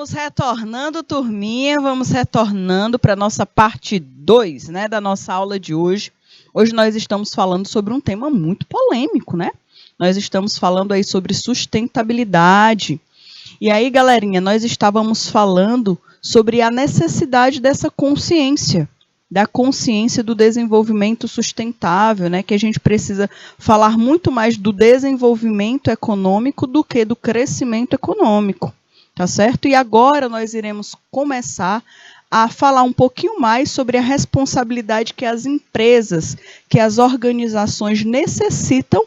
Vamos retornando, turminha, vamos retornando para a nossa parte 2, né, da nossa aula de hoje. Hoje nós estamos falando sobre um tema muito polêmico, né? Nós estamos falando aí sobre sustentabilidade. E aí, galerinha, nós estávamos falando sobre a necessidade dessa consciência, da consciência do desenvolvimento sustentável, né? Que a gente precisa falar muito mais do desenvolvimento econômico do que do crescimento econômico. Tá certo? E agora nós iremos começar a falar um pouquinho mais sobre a responsabilidade que as empresas, que as organizações necessitam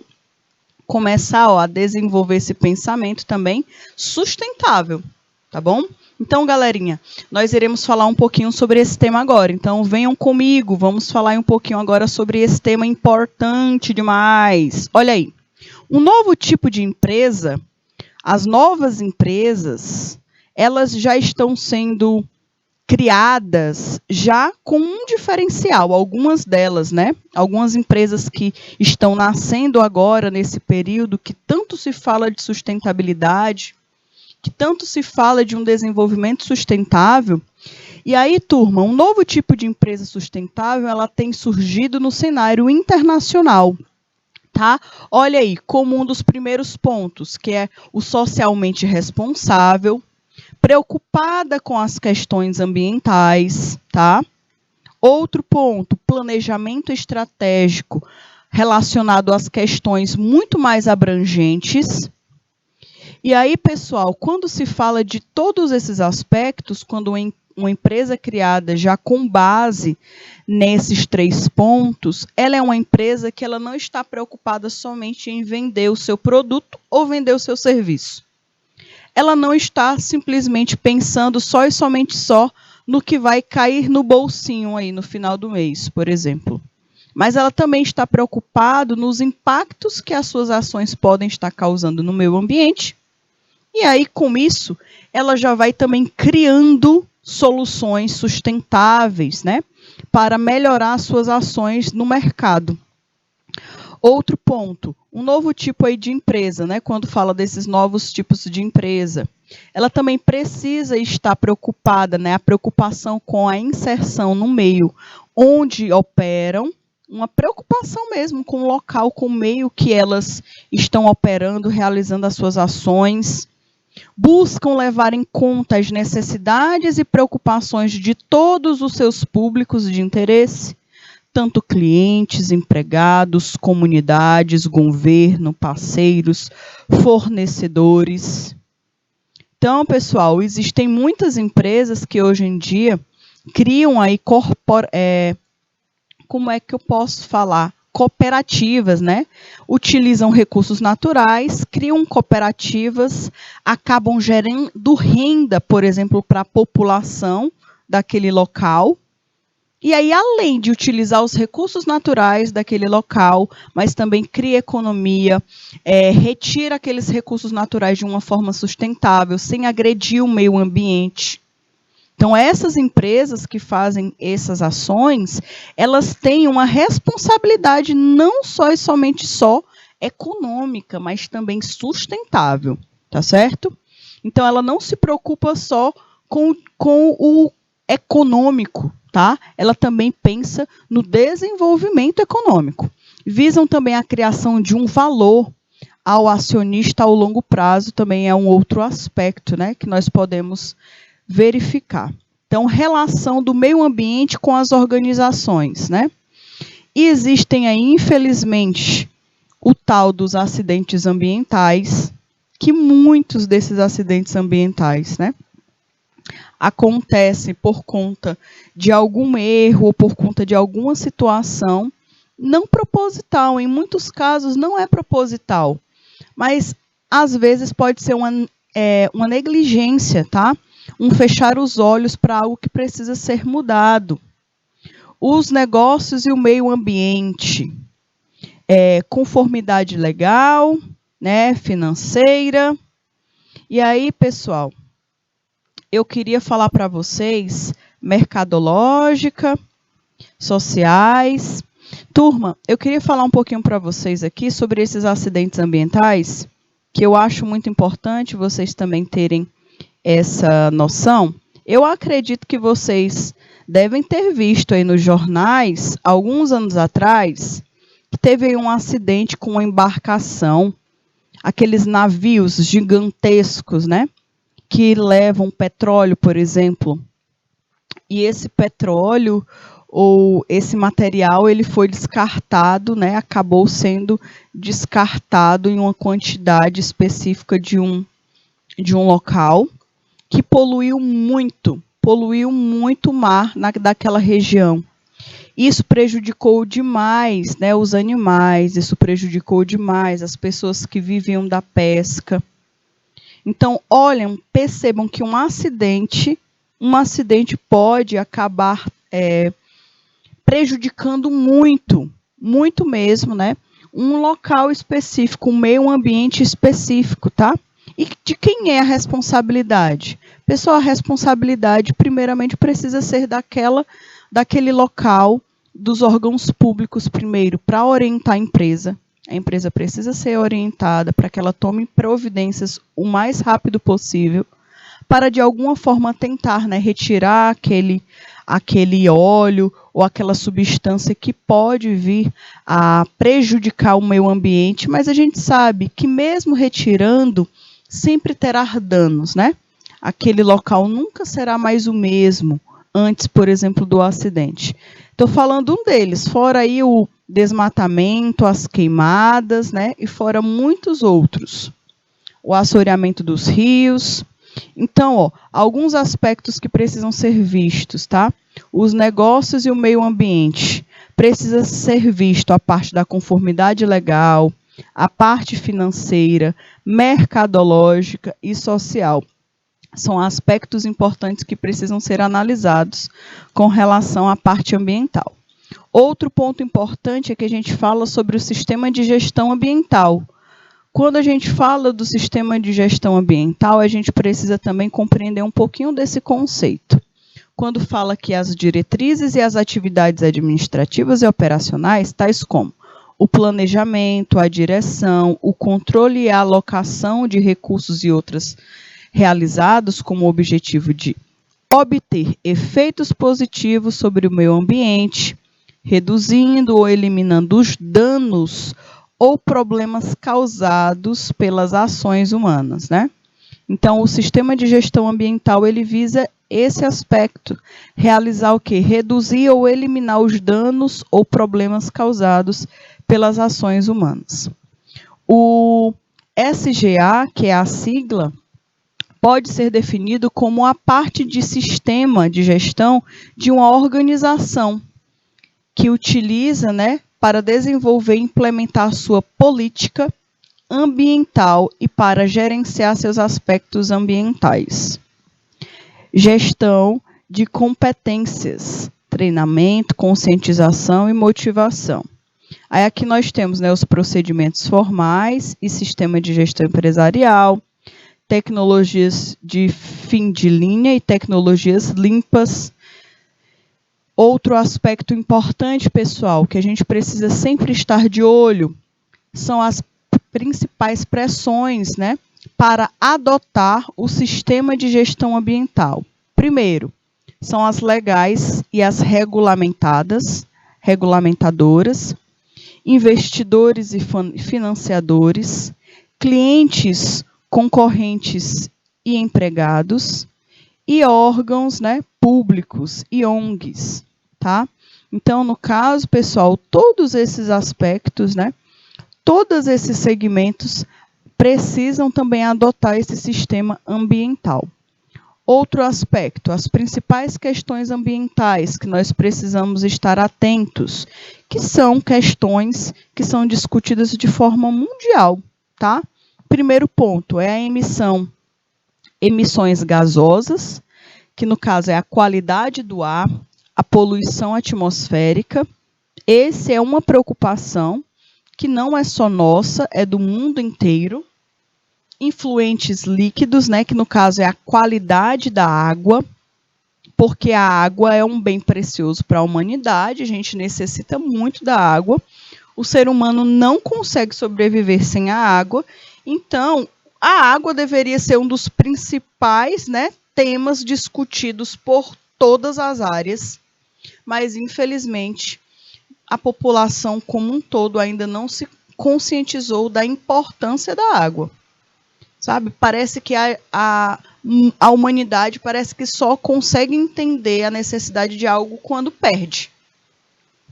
começar a desenvolver esse pensamento também sustentável, tá bom? Então, galerinha, nós iremos falar um pouquinho sobre esse tema agora. Então, venham comigo, vamos falar um pouquinho agora sobre esse tema importante demais. Olha aí, um novo tipo de empresa. As novas empresas, elas já estão sendo criadas já com um diferencial, algumas delas, né? Algumas empresas que estão nascendo agora nesse período que tanto se fala de sustentabilidade, que tanto se fala de um desenvolvimento sustentável. E aí, turma, um novo tipo de empresa sustentável, ela tem surgido no cenário internacional. Tá? Olha aí, como um dos primeiros pontos, que é o socialmente responsável, preocupada com as questões ambientais, tá? Outro ponto, planejamento estratégico relacionado às questões muito mais abrangentes. E aí, pessoal, quando se fala de todos esses aspectos, quando uma empresa criada já com base nesses 3 pontos, ela é uma empresa que ela não está preocupada somente em vender o seu produto ou vender o seu serviço. Ela não está simplesmente pensando só e somente só no que vai cair no bolsinho aí no final do mês, por exemplo. Mas ela também está preocupada nos impactos que as suas ações podem estar causando no meio ambiente. E aí, com isso, ela já vai também criando soluções sustentáveis, né, para melhorar suas ações no mercado. Outro ponto, um novo tipo aí de empresa, né, quando fala desses novos tipos de empresa, ela também precisa estar preocupada, né, a preocupação com a inserção no meio onde operam, uma preocupação mesmo com o local, com o meio que elas estão operando, realizando as suas ações. Buscam levar em conta as necessidades e preocupações de todos os seus públicos de interesse, tanto clientes, empregados, comunidades, governo, parceiros, fornecedores. Então, pessoal, existem muitas empresas que hoje em dia criam aí como é que eu posso falar? Cooperativas, né? Utilizam recursos naturais, criam cooperativas, acabam gerando renda, por exemplo, para a população daquele local. E aí, além de utilizar os recursos naturais daquele local, mas também cria economia, retira aqueles recursos naturais de uma forma sustentável, sem agredir o meio ambiente. Então, essas empresas que fazem essas ações, elas têm uma responsabilidade não só e somente só econômica, mas também sustentável, tá certo? Então, ela não se preocupa só com o econômico, tá? Ela também pensa no desenvolvimento econômico. Visam também a criação de um valor ao acionista ao longo prazo, também é um outro aspecto, né, que nós podemos verificar. Então, relação do meio ambiente com as organizações, né? E existem aí, infelizmente, o tal dos acidentes ambientais, que muitos desses acidentes ambientais, né, acontecem por conta de algum erro ou por conta de alguma situação não proposital. Em muitos casos não é proposital, mas às vezes pode ser uma negligência, tá? Um fechar os olhos para algo que precisa ser mudado. Os negócios e o meio ambiente, conformidade legal, né, financeira. E aí, pessoal, eu queria falar para vocês mercadológica, sociais. Turma, eu queria falar um pouquinho para vocês aqui sobre esses acidentes ambientais, que eu acho muito importante vocês também terem essa noção, eu acredito que vocês devem ter visto aí nos jornais, alguns anos atrás, que teve aí um acidente com uma embarcação, aqueles navios gigantescos, né? Que levam petróleo, por exemplo. E esse petróleo ou esse material ele foi descartado, né? Acabou sendo descartado em uma quantidade específica de um local que poluiu muito o mar daquela região. Isso prejudicou demais, né, os animais, isso prejudicou demais as pessoas que viviam da pesca. Então, olhem, percebam que um acidente pode acabar prejudicando muito mesmo, né, um local específico, um meio ambiente específico, tá? E de quem é a responsabilidade? Pessoal, a responsabilidade, primeiramente, precisa ser daquele local, dos órgãos públicos, primeiro, para orientar a empresa. A empresa precisa ser orientada para que ela tome providências o mais rápido possível, para, de alguma forma, tentar, né, retirar aquele óleo ou aquela substância que pode vir a prejudicar o meio ambiente, mas a gente sabe que mesmo retirando, sempre terá danos, né? Aquele local nunca será mais o mesmo antes, por exemplo, do acidente. Estou falando um deles, fora aí o desmatamento, as queimadas, né? E fora muitos outros. O assoreamento dos rios. Então, alguns aspectos que precisam ser vistos, tá? Os negócios e o meio ambiente. Precisa ser visto a parte da conformidade legal, a parte financeira, mercadológica e social. São aspectos importantes que precisam ser analisados com relação à parte ambiental. Outro ponto importante é que a gente fala sobre o sistema de gestão ambiental. Quando a gente fala do sistema de gestão ambiental, a gente precisa também compreender um pouquinho desse conceito. Quando fala que as diretrizes e as atividades administrativas e operacionais, tais como o planejamento, a direção, o controle e a alocação de recursos e outras realizados com o objetivo de obter efeitos positivos sobre o meio ambiente, reduzindo ou eliminando os danos ou problemas causados pelas ações humanas, né? Então, o sistema de gestão ambiental, ele visa esse aspecto, realizar o quê? Reduzir ou eliminar os danos ou problemas causados pelas ações humanas. O SGA, que é a sigla, pode ser definido como a parte de sistema de gestão de uma organização que utiliza, né, para desenvolver e implementar sua política ambiental e para gerenciar seus aspectos ambientais. Gestão de competências, treinamento, conscientização e motivação. Aí aqui nós temos, né, os procedimentos formais e sistema de gestão empresarial, tecnologias de fim de linha e tecnologias limpas. Outro aspecto importante, pessoal, que a gente precisa sempre estar de olho, são as principais pressões, né, para adotar o sistema de gestão ambiental. Primeiro, são as legais e as regulamentadoras, investidores e financiadores, clientes, concorrentes e empregados, e órgãos, né, públicos e ONGs, tá? Então, no caso, pessoal, todos esses aspectos, né, todos esses segmentos precisam também adotar esse sistema ambiental. Outro aspecto, as principais questões ambientais que nós precisamos estar atentos, que são questões que são discutidas de forma mundial, tá? Primeiro ponto é a emissões gasosas, que no caso é a qualidade do ar, a poluição atmosférica. Essa é uma preocupação que não é só nossa, é do mundo inteiro. Influentes líquidos, né, que no caso é a qualidade da água, porque a água é um bem precioso para a humanidade, a gente necessita muito da água. O ser humano não consegue sobreviver sem a água, então a água deveria ser um dos principais, né, temas discutidos por todas as áreas, mas infelizmente a população como um todo ainda não se conscientizou da importância da água. Sabe? Parece que a humanidade parece que só consegue entender a necessidade de algo quando perde.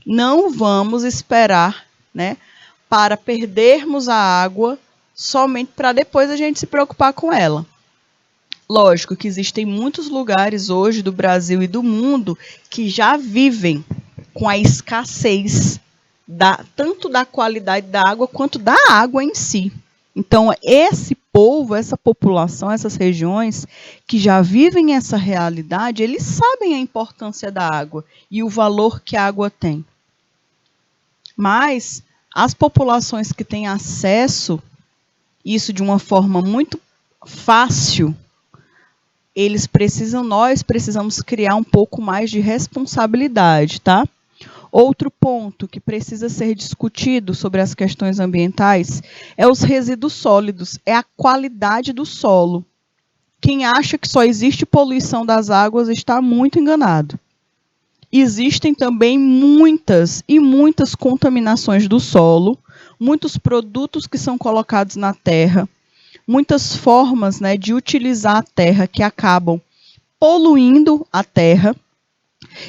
Não vamos esperar, né, para perdermos a água somente para depois a gente se preocupar com ela. Lógico que existem muitos lugares hoje do Brasil e do mundo que já vivem com a escassez tanto da qualidade da água quanto da água em si. Então, esse povo, essa população, essas regiões que já vivem essa realidade, eles sabem a importância da água e o valor que a água tem. Mas as populações que têm acesso a isso de uma forma muito fácil, nós precisamos criar um pouco mais de responsabilidade, tá? Outro ponto que precisa ser discutido sobre as questões ambientais é os resíduos sólidos, é a qualidade do solo. Quem acha que só existe poluição das águas está muito enganado. Existem também muitas e muitas contaminações do solo, muitos produtos que são colocados na terra, muitas formas, né, de utilizar a terra que acabam poluindo a terra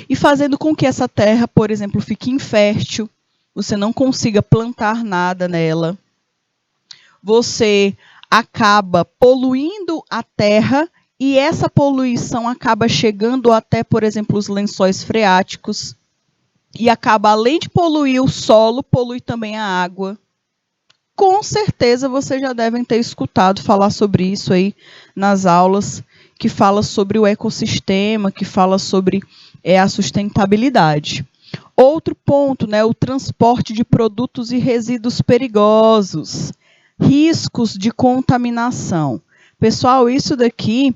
e fazendo com que essa terra, por exemplo, fique infértil, você não consiga plantar nada nela. Você acaba poluindo a terra e essa poluição acaba chegando até, por exemplo, os lençóis freáticos e acaba, além de poluir o solo, polui também a água. Com certeza vocês já devem ter escutado falar sobre isso aí nas aulas, que fala sobre o ecossistema, que fala sobre a sustentabilidade. Outro ponto, né, o transporte de produtos e resíduos perigosos, riscos de contaminação. Pessoal, isso daqui,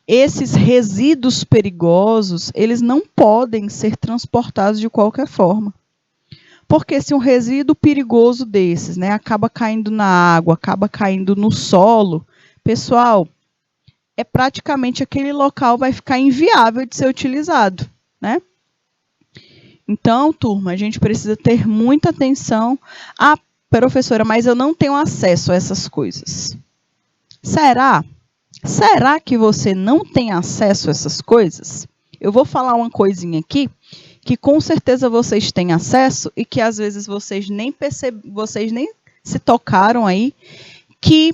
esses resíduos perigosos, eles não podem ser transportados de qualquer forma. Porque se um resíduo perigoso desses, né, acaba caindo na água, acaba caindo no solo, pessoal, praticamente aquele local vai ficar inviável de ser utilizado, né? Então, turma, a gente precisa ter muita atenção. Ah, professora, mas eu não tenho acesso a essas coisas. Será? Será que você não tem acesso a essas coisas? Eu vou falar uma coisinha aqui, que com certeza vocês têm acesso e que às vezes vocês nem se tocaram aí, que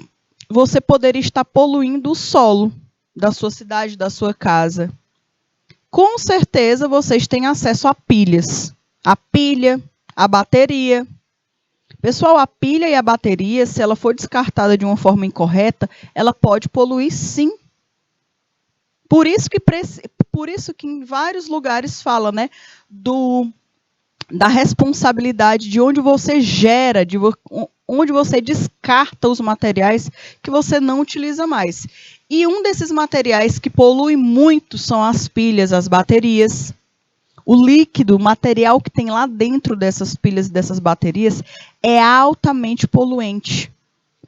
você poderia estar poluindo o solo da sua cidade, da sua casa. Com certeza vocês têm acesso a pilhas. A pilha, a bateria. Pessoal, a pilha e a bateria, se ela for descartada de uma forma incorreta, ela pode poluir sim. Por isso que em vários lugares fala, né, da responsabilidade de onde você gera, onde você descarta os materiais que você não utiliza mais. E um desses materiais que polui muito são as pilhas, as baterias. O líquido, o material que tem lá dentro dessas pilhas e dessas baterias é altamente poluente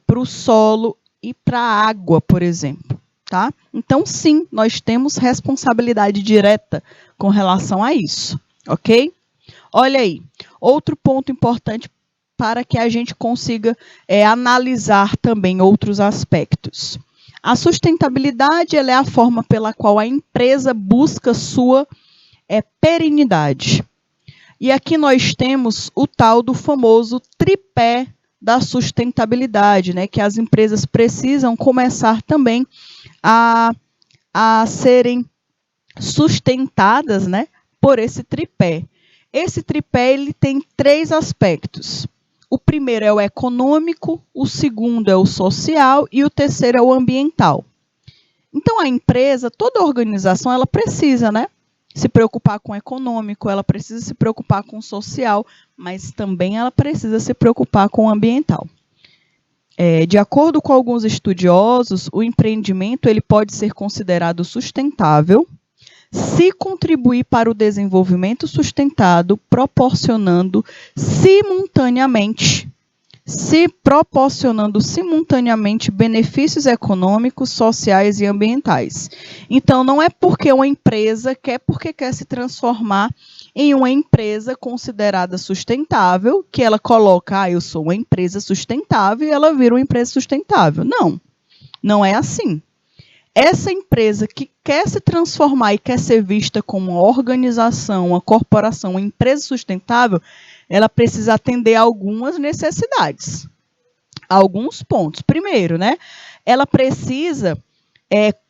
para o solo e para a água, por exemplo. Tá? Então, sim, nós temos responsabilidade direta com relação a isso, ok? Olha aí, outro ponto importante para que a gente consiga analisar também outros aspectos. A sustentabilidade ela é a forma pela qual a empresa busca sua perenidade. E aqui nós temos o tal do famoso tripé da sustentabilidade, né, que as empresas precisam começar também a serem sustentadas, né, por esse tripé. Esse tripé ele tem 3 aspectos. O primeiro é o econômico, o segundo é o social e o terceiro é o ambiental. Então, a empresa, toda organização, ela precisa, né, se preocupar com o econômico, ela precisa se preocupar com o social, mas também ela precisa se preocupar com o ambiental. De acordo com alguns estudiosos, o empreendimento ele pode ser considerado sustentável se contribuir para o desenvolvimento sustentado, proporcionando simultaneamente se proporcionando simultaneamente benefícios econômicos, sociais e ambientais. Então, não é porque uma empresa quer se transformar em uma empresa considerada sustentável, que ela coloca, eu sou uma empresa sustentável, e ela vira uma empresa sustentável. Não, não é assim. Essa empresa que quer se transformar e quer ser vista como uma organização, uma corporação, uma empresa sustentável, ela precisa atender a algumas necessidades, alguns pontos. Primeiro, né, ela precisa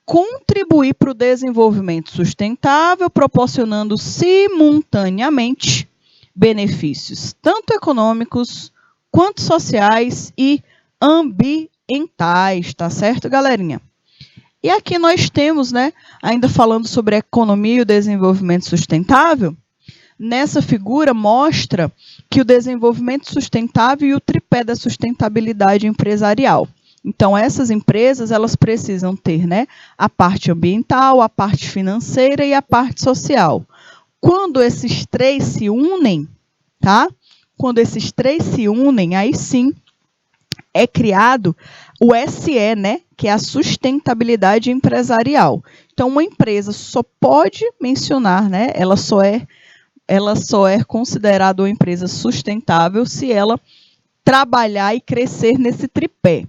contribuir para o desenvolvimento sustentável, proporcionando simultaneamente benefícios, tanto econômicos, quanto sociais e ambientais, tá certo, galerinha? E aqui nós temos, né, ainda falando sobre a economia e o desenvolvimento sustentável, nessa figura mostra que o desenvolvimento sustentável e o tripé da sustentabilidade empresarial. Então, essas empresas, elas precisam ter, né, a parte ambiental, a parte financeira e a parte social. Quando esses três se unem, tá? Quando esses três se unem, aí sim é criado o SE, né, que é a sustentabilidade empresarial. Então, uma empresa só pode mencionar, né, ela só é considerada uma empresa sustentável se ela trabalhar e crescer nesse tripé.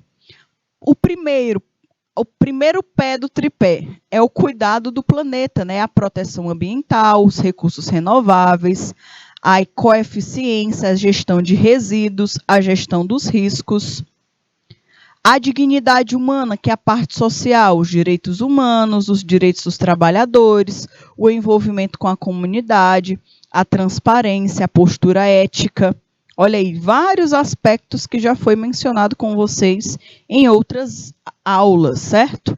O primeiro pé do tripé é o cuidado do planeta, né, a proteção ambiental, os recursos renováveis, a ecoeficiência, a gestão de resíduos, a gestão dos riscos. A dignidade humana, que é a parte social, os direitos humanos, os direitos dos trabalhadores, o envolvimento com a comunidade, a transparência, a postura ética. Olha aí, vários aspectos que já foi mencionado com vocês em outras aulas, certo?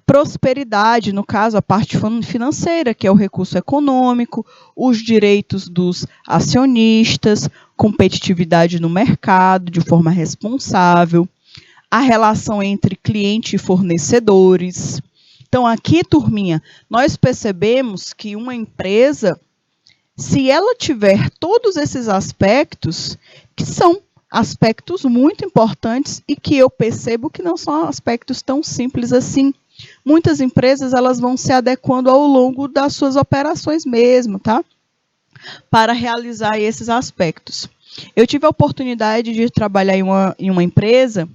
Prosperidade, no caso, a parte financeira, que é o recurso econômico, os direitos dos acionistas, competitividade no mercado de forma responsável, a relação entre cliente e fornecedores. Então, aqui, turminha, nós percebemos que uma empresa, se ela tiver todos esses aspectos, que são aspectos muito importantes e que eu percebo que não são aspectos tão simples assim. Muitas empresas, elas vão se adequando ao longo das suas operações mesmo, tá? Para realizar esses aspectos. Eu tive a oportunidade de trabalhar em uma empresa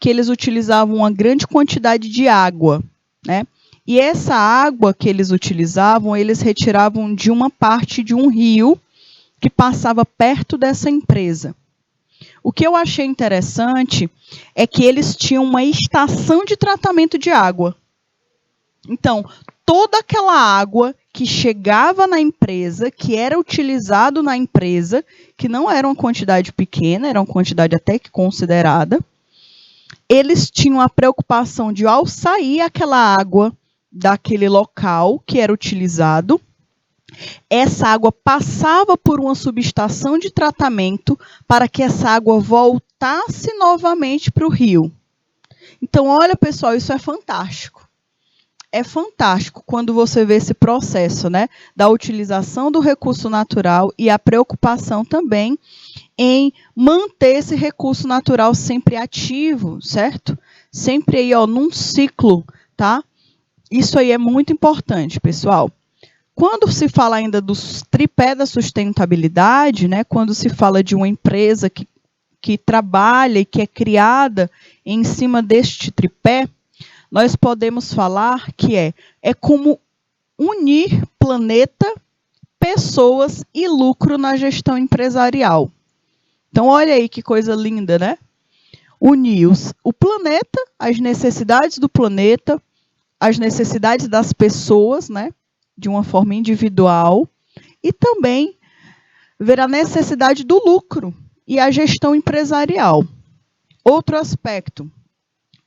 que eles utilizavam uma grande quantidade de água, né? E essa água que eles utilizavam, eles retiravam de uma parte de um rio que passava perto dessa empresa. O que eu achei interessante é que eles tinham uma estação de tratamento de água. Então, toda aquela água que chegava na empresa, que era utilizado na empresa, que não era uma quantidade pequena, era uma quantidade até que considerada, eles tinham a preocupação de, ao sair aquela água daquele local que era utilizado, essa água passava por uma subestação de tratamento para que essa água voltasse novamente para o rio. Então, olha, pessoal, isso é fantástico. É fantástico quando você vê esse processo, né, da utilização do recurso natural e a preocupação também em manter esse recurso natural sempre ativo, certo? Sempre aí, ó, num ciclo, tá? Isso aí é muito importante, pessoal. Quando se fala ainda dos tripé da sustentabilidade, né, quando se fala de uma empresa que trabalha e que é criada em cima deste tripé, nós podemos falar que é como unir planeta, pessoas e lucro na gestão empresarial. Então, olha aí que coisa linda, né? Unir o planeta, as necessidades do planeta, as necessidades das pessoas, né? De uma forma individual, e também ver a necessidade do lucro e a gestão empresarial. Outro aspecto,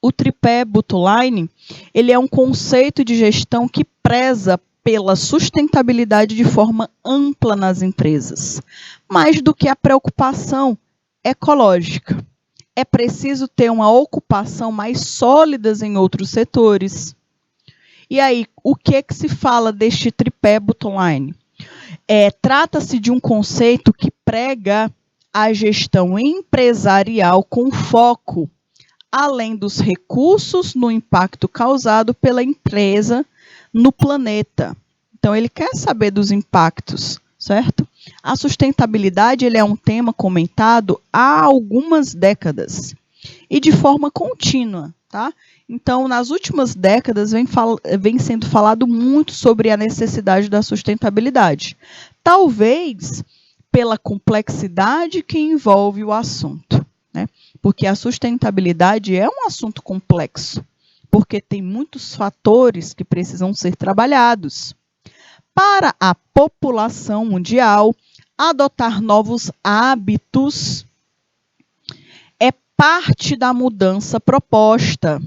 o tripé Butterline, ele é um conceito de gestão que preza pela sustentabilidade de forma ampla nas empresas, mais do que a preocupação ecológica. É preciso ter uma ocupação mais sólida em outros setores. E aí, o que é que se fala deste tripé Butterline? Trata-se de um conceito que prega a gestão empresarial com foco, além dos recursos, no impacto causado pela empresa no planeta. Então, ele quer saber dos impactos, certo? A sustentabilidade ele é um tema comentado há algumas décadas e de forma contínua, tá? Então, nas últimas décadas, vem sendo falado muito sobre a necessidade da sustentabilidade. Talvez pela complexidade que envolve o assunto, né? Porque a sustentabilidade é um assunto complexo, porque tem muitos fatores que precisam ser trabalhados. Para a população mundial, adotar novos hábitos é parte da mudança proposta,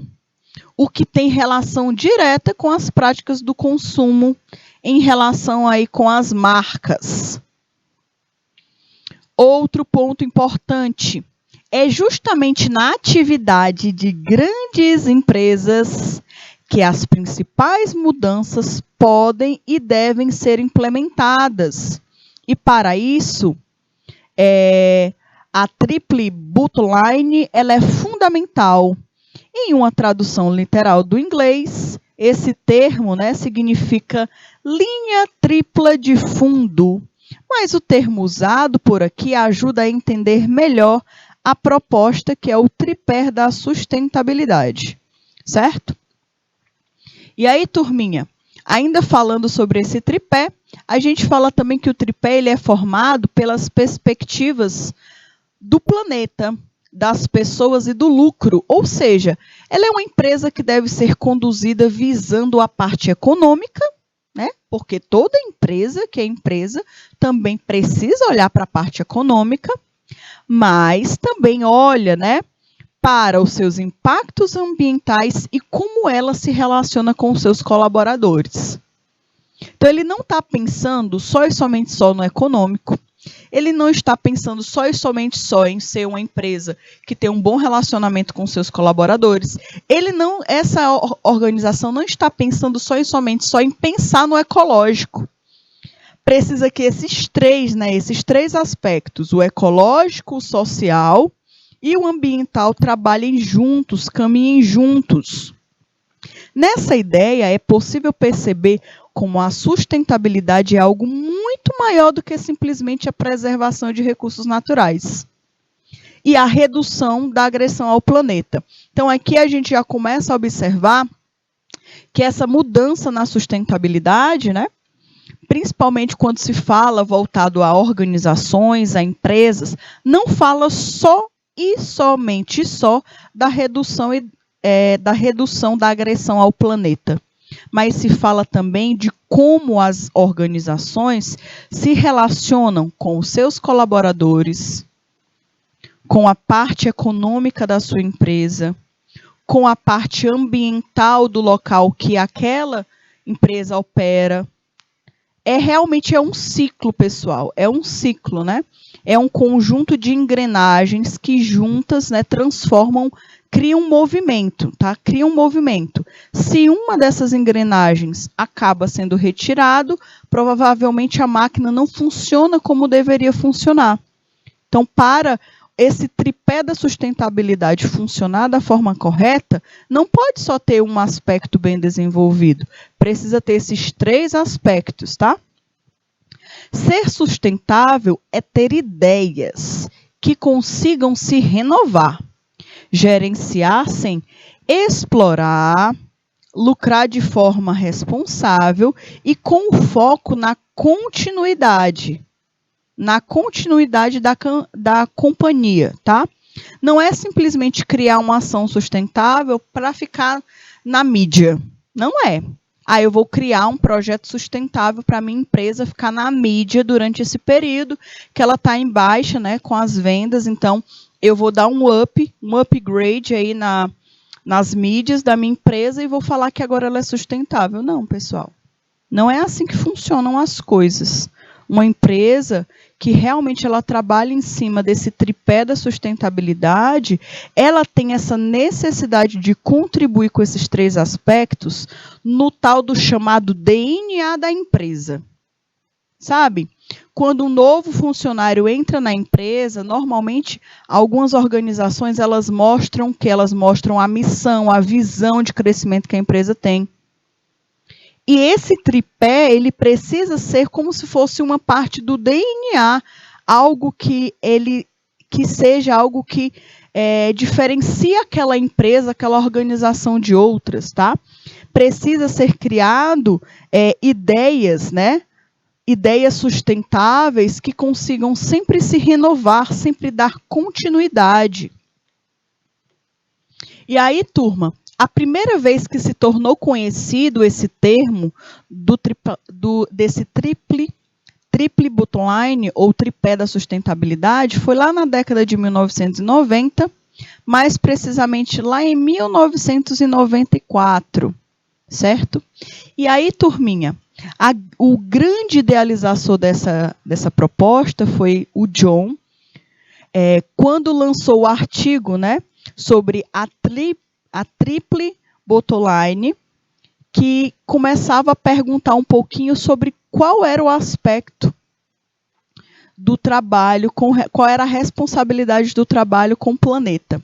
o que tem relação direta com as práticas do consumo em relação aí com as marcas. Outro ponto importante é justamente na atividade de grandes empresas que as principais mudanças podem e devem ser implementadas. E para isso, a triple bottom line ela é fundamental. Em uma tradução literal do inglês, esse termo, né, significa linha tripla de fundo. Mas o termo usado por aqui ajuda a entender melhor a proposta que é o tripé da sustentabilidade, certo? E aí, turminha, ainda falando sobre esse tripé, a gente fala também que o tripé ele é formado pelas perspectivas do planeta, das pessoas e do lucro, ou seja, ela é uma empresa que deve ser conduzida visando a parte econômica, né? Porque toda empresa que é empresa também precisa olhar para a parte econômica, mas também olha, né, para os seus impactos ambientais e como ela se relaciona com os seus colaboradores. Então, ele não está pensando só e somente só no econômico, ele não está pensando só e somente só em ser uma empresa que tem um bom relacionamento com seus colaboradores. Essa organização não está pensando só e somente só em pensar no ecológico. Precisa que esses três aspectos, o ecológico, o social e o ambiental, trabalhem juntos, caminhem juntos. Nessa ideia, é possível perceber como a sustentabilidade é algo muito maior do que simplesmente a preservação de recursos naturais e a redução da agressão ao planeta. Então, aqui a gente já começa a observar que essa mudança na sustentabilidade, né, principalmente quando se fala voltado a organizações, a empresas, não fala só e somente só da redução da agressão ao planeta, mas se fala também de como as organizações se relacionam com os seus colaboradores, com a parte econômica da sua empresa, com a parte ambiental do local que aquela empresa opera. Realmente um ciclo, pessoal, é um ciclo, né? É um conjunto de engrenagens que juntas, né, criam um movimento, tá? Cria um movimento. Se uma dessas engrenagens acaba sendo retirado, provavelmente a máquina não funciona como deveria funcionar. Então, para esse tripé da sustentabilidade funcionar da forma correta, não pode só ter um aspecto bem desenvolvido. Precisa ter esses três aspectos, tá? Ser sustentável é ter ideias que consigam se renovar, gerenciar sem explorar, lucrar de forma responsável e com foco na continuidade da companhia, tá? Não é simplesmente criar uma ação sustentável para ficar na mídia. Não é. Eu vou criar um projeto sustentável para a minha empresa ficar na mídia durante esse período que ela está em baixa, né, com as vendas. Então, eu vou dar um upgrade aí nas mídias da minha empresa e vou falar que agora ela é sustentável. Não, pessoal. Não é assim que funcionam as coisas. Uma empresa que realmente ela trabalha em cima desse tripé da sustentabilidade, ela tem essa necessidade de contribuir com esses três aspectos no tal do chamado DNA da empresa. Sabe? quando um novo funcionário entra na empresa, normalmente algumas organizações elas mostram a missão, a visão de crescimento que a empresa tem. E esse tripé, ele precisa ser como se fosse uma parte do DNA, algo que seja algo que diferencia aquela empresa, aquela organização de outras, tá? Precisa ser criado ideias, né? Ideias sustentáveis que consigam sempre se renovar, sempre dar continuidade. E aí, turma, a primeira vez que se tornou conhecido esse termo desse triple bottom line, ou tripé da sustentabilidade, foi lá na década de 1990, mais precisamente lá em 1994, certo? E aí, turminha, o grande idealizador dessa proposta foi o John, quando lançou o artigo, né, sobre a triple bottom line, que começava a perguntar um pouquinho sobre qual era o aspecto do trabalho, qual era a responsabilidade do trabalho com o planeta.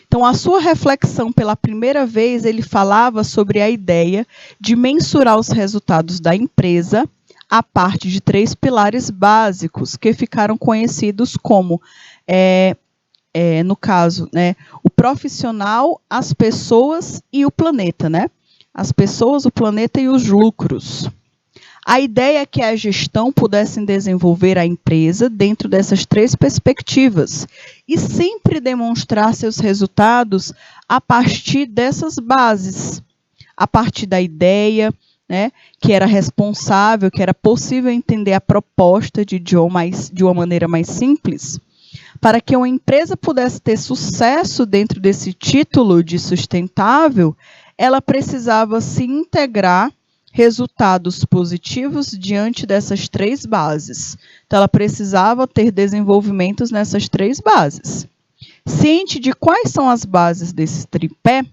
Então, a sua reflexão, pela primeira vez, ele falava sobre a ideia de mensurar os resultados da empresa a partir de 3 pilares básicos, que ficaram conhecidos como, no caso, né, o profissional, as pessoas e o planeta, né? As pessoas, o planeta e os lucros. A ideia é que a gestão pudesse desenvolver a empresa dentro dessas 3 perspectivas e sempre demonstrar seus resultados a partir dessas bases, a partir da ideia, né, que era responsável, que era possível entender a proposta de John de uma maneira mais simples. Para que uma empresa pudesse ter sucesso dentro desse título de sustentável, ela precisava se integrar resultados positivos diante dessas 3 bases. Então, ela precisava ter desenvolvimentos nessas 3 bases. Ciente de quais são as bases desse tripé,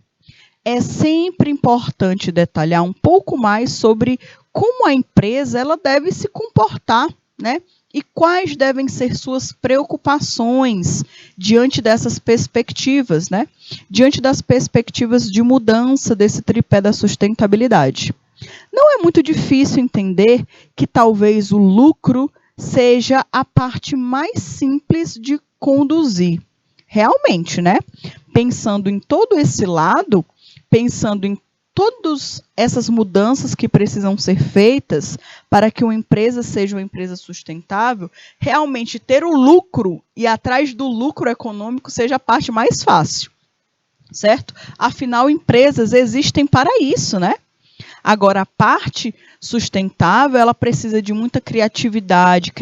é sempre importante detalhar um pouco mais sobre como a empresa ela deve se comportar, né? E quais devem ser suas preocupações diante dessas perspectivas, né? Diante das perspectivas de mudança desse tripé da sustentabilidade. Não é muito difícil entender que talvez o lucro seja a parte mais simples de conduzir. Realmente, né? Pensando em todo esse lado, pensando em todas essas mudanças que precisam ser feitas para que uma empresa seja uma empresa sustentável, realmente ter o lucro e atrás do lucro econômico seja a parte mais fácil, certo? Afinal, empresas existem para isso, né? Agora, a parte sustentável, ela precisa de muita criatividade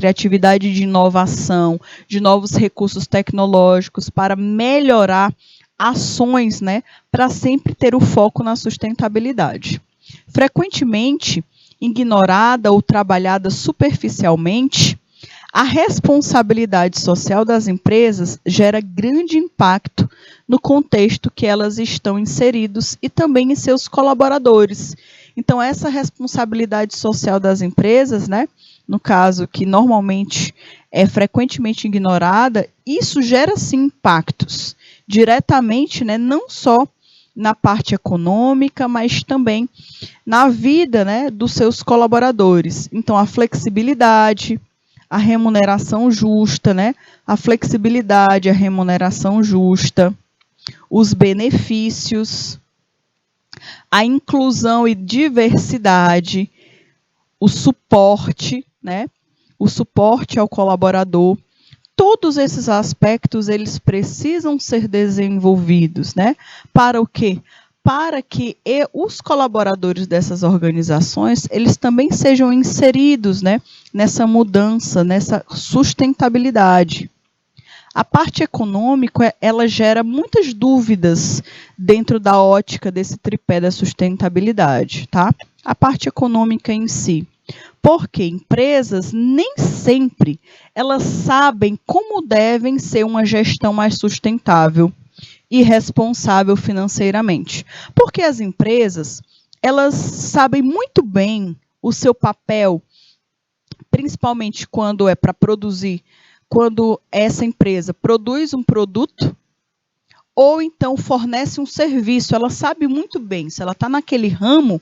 de inovação, de novos recursos tecnológicos para melhorar ações, né, para sempre ter o foco na sustentabilidade. Frequentemente ignorada ou trabalhada superficialmente, a responsabilidade social das empresas gera grande impacto no contexto que elas estão inseridos e também em seus colaboradores. Então, essa responsabilidade social das empresas, né, no caso que normalmente é frequentemente ignorada, isso gera sim impactos diretamente, né, não só na parte econômica, mas também na vida, né, dos seus colaboradores. Então, a flexibilidade, a remuneração justa, né, a flexibilidade, a remuneração justa, os benefícios, a inclusão e diversidade, o suporte, né, o suporte ao colaborador. Todos esses aspectos, eles precisam ser desenvolvidos, né? Para o quê? Para que os colaboradores dessas organizações, eles também sejam inseridos, né, nessa mudança, nessa sustentabilidade. A parte econômica, ela gera muitas dúvidas dentro da ótica desse tripé da sustentabilidade, tá? A parte econômica em si. Porque empresas nem sempre elas sabem como devem ser uma gestão mais sustentável e responsável financeiramente. Porque as empresas, elas sabem muito bem o seu papel principalmente quando é para produzir, quando essa empresa produz um produto ou então fornece um serviço. Ela sabe muito bem, se ela está naquele ramo,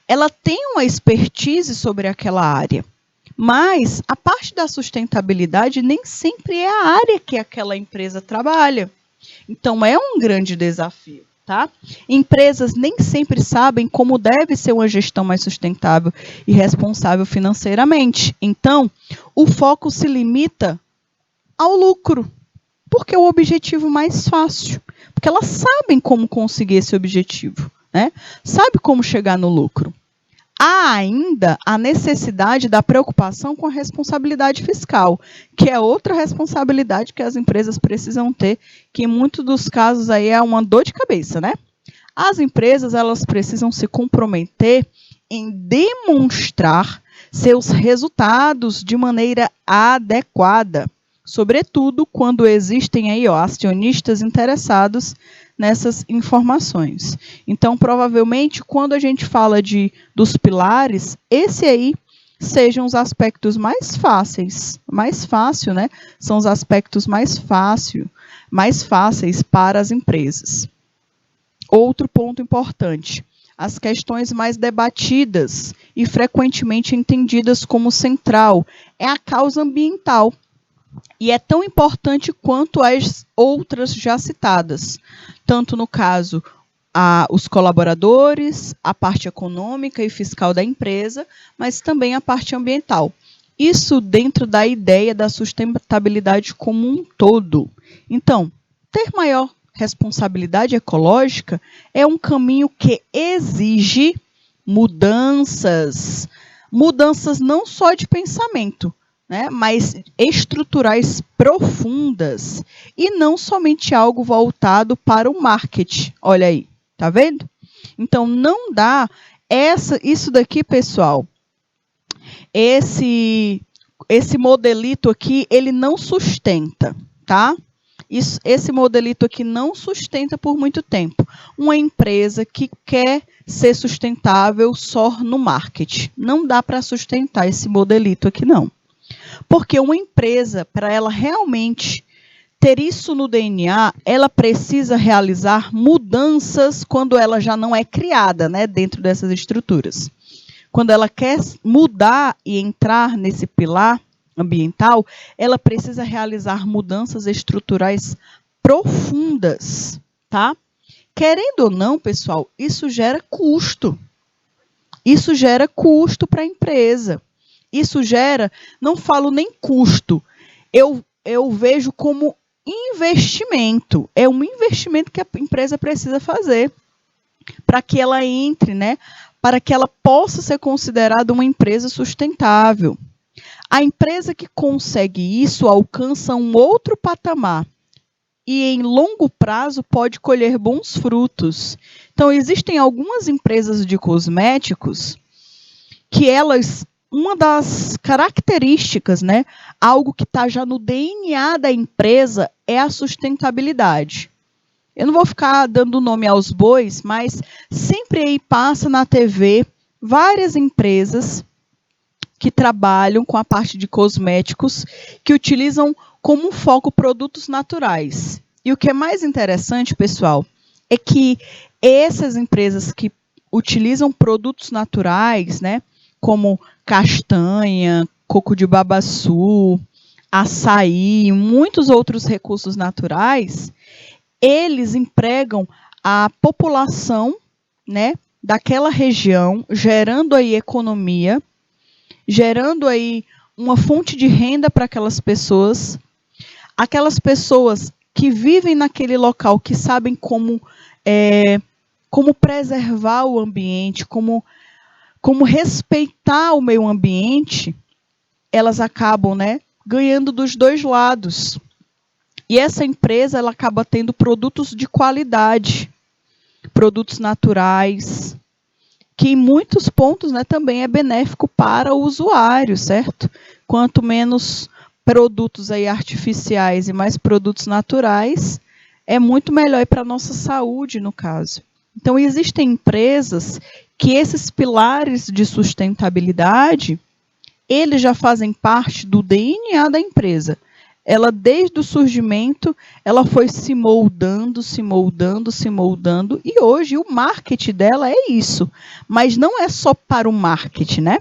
ela tem uma expertise sobre aquela área. Mas a parte da sustentabilidade nem sempre é a área que aquela empresa trabalha. Então, é um grande desafio, tá? Empresas nem sempre sabem como deve ser uma gestão mais sustentável e responsável financeiramente. Então, o foco se limita ao lucro, porque é o objetivo mais fácil. Porque elas sabem como conseguir esse objetivo, né? Sabe como chegar no lucro. Há ainda a necessidade da preocupação com a responsabilidade fiscal, que é outra responsabilidade que as empresas precisam ter, que em muitos dos casos aí é uma dor de cabeça, né? As empresas, elas precisam se comprometer em demonstrar seus resultados de maneira adequada, sobretudo quando existem aí, acionistas interessados nessas informações. Então, provavelmente, quando a gente fala dos pilares, esse aí sejam os aspectos mais fáceis, né? São os aspectos mais fáceis para as empresas. Outro ponto importante, as questões mais debatidas e frequentemente entendidas como central é a causa ambiental. E é tão importante quanto as outras já citadas, tanto no caso os colaboradores, a parte econômica e fiscal da empresa, mas também a parte ambiental. Isso dentro da ideia da sustentabilidade como um todo. Então, ter maior responsabilidade ecológica é um caminho que exige mudanças não só de pensamento, né, mas estruturais profundas e não somente algo voltado para o marketing. Olha aí, tá vendo? Então, não dá isso daqui, pessoal, esse modelito aqui, ele não sustenta, tá? Esse modelito aqui não sustenta por muito tempo. Uma empresa que quer ser sustentável só no marketing. Não dá para sustentar esse modelito aqui, não. Porque uma empresa, para ela realmente ter isso no DNA, ela precisa realizar mudanças quando ela já não é criada, né, dentro dessas estruturas. Quando ela quer mudar e entrar nesse pilar ambiental, ela precisa realizar mudanças estruturais profundas, tá? Querendo ou não, pessoal, isso gera custo. Isso gera custo para a empresa. Isso gera, não falo nem custo, eu vejo como investimento. É um investimento que a empresa precisa fazer para que ela entre, né? Para que ela possa ser considerada uma empresa sustentável. A empresa que consegue isso alcança um outro patamar e, em longo prazo, pode colher bons frutos. Então, existem algumas empresas de cosméticos que uma das características, né, algo que está já no DNA da empresa é a sustentabilidade. Eu não vou ficar dando nome aos bois, mas sempre aí passa na TV várias empresas que trabalham com a parte de cosméticos, que utilizam como foco produtos naturais. E o que é mais interessante, pessoal, é que essas empresas que utilizam produtos naturais, né, como castanha, coco de babaçu, açaí, muitos outros recursos naturais, eles empregam a população, né, daquela região, gerando aí economia, gerando aí uma fonte de renda para aquelas pessoas que vivem naquele local, que sabem como preservar o ambiente, como respeitar o meio ambiente, elas acabam, né, ganhando dos dois lados. E essa empresa, ela acaba tendo produtos de qualidade, produtos naturais, que em muitos pontos, né, também é benéfico para o usuário, certo? Quanto menos produtos aí artificiais e mais produtos naturais, é muito melhor para a nossa saúde, no caso. Então, existem empresas que esses pilares de sustentabilidade, eles já fazem parte do DNA da empresa. Ela, desde o surgimento, ela foi se moldando, se moldando, se moldando, e hoje o marketing dela é isso. Mas não é só para o marketing, né?